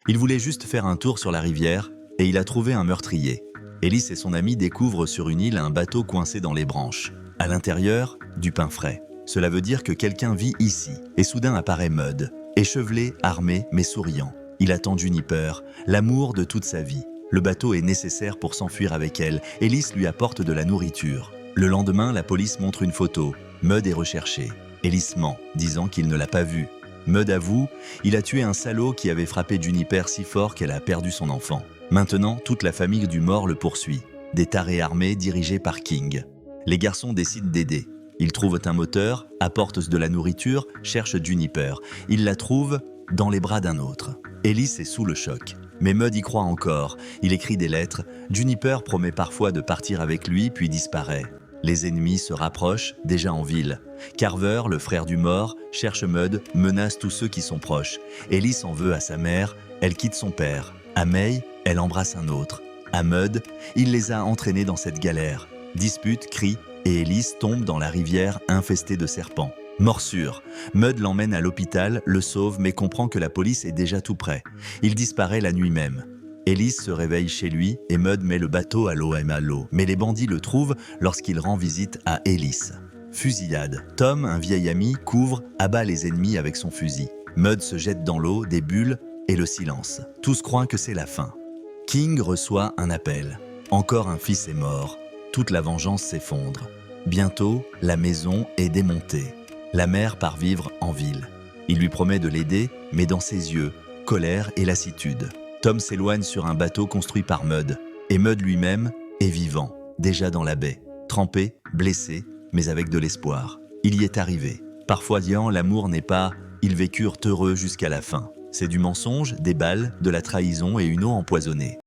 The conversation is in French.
Il voulait juste faire un tour sur la rivière et il a trouvé un meurtrier. Ellis et son ami découvrent sur une île un bateau coincé dans les branches. À l'intérieur, du pain frais. Cela veut dire que quelqu'un vit ici. Et soudain apparaît Mud, échevelé, armé, mais souriant. Il attend Juniper, l'amour de toute sa vie. Le bateau est nécessaire pour s'enfuir avec elle. Ellis lui apporte de la nourriture. Le lendemain, la police montre une photo. Mud est recherché. Ellis ment, disant qu'il ne l'a pas vu. Mud avoue, il a tué un salaud qui avait frappé Juniper si fort qu'elle a perdu son enfant. Maintenant, toute la famille du mort le poursuit. Des tarés armés dirigés par King. Les garçons décident d'aider. Ils trouvent un moteur, apportent de la nourriture, cherchent Juniper. Ils la trouvent dans les bras d'un autre. Ellis est sous le choc. Mais Mud y croit encore. Il écrit des lettres. Juniper promet parfois de partir avec lui, puis disparaît. Les ennemis se rapprochent, déjà en ville. Carver, le frère du mort, cherche Mud, menace tous ceux qui sont proches. Ellis en veut à sa mère, elle quitte son père. À May, elle embrasse un autre. À Mud, il les a entraînés dans cette galère. Dispute, crie, et Ellis tombe dans la rivière infestée de serpents. Morsure. Mud l'emmène à l'hôpital, le sauve, mais comprend que la police est déjà tout près. Il disparaît la nuit même. Ellis se réveille chez lui et Mud met le bateau à l'eau. Mais les bandits le trouvent lorsqu'il rend visite à Ellis. Fusillade. Tom, un vieil ami, couvre, abat les ennemis avec son fusil. Mud se jette dans l'eau, des bulles et le silence. Tous croient que c'est la fin. King reçoit un appel. Encore un fils est mort. Toute la vengeance s'effondre. Bientôt, la maison est démontée. La mère part vivre en ville. Il lui promet de l'aider, mais dans ses yeux, colère et lassitude. Tom s'éloigne sur un bateau construit par Mud. Et Mud lui-même est vivant, déjà dans la baie. Trempé, blessé, mais avec de l'espoir. Il y est arrivé. Parfois disant, l'amour n'est pas « ils vécurent heureux jusqu'à la fin ». C'est du mensonge, des balles, de la trahison et une eau empoisonnée.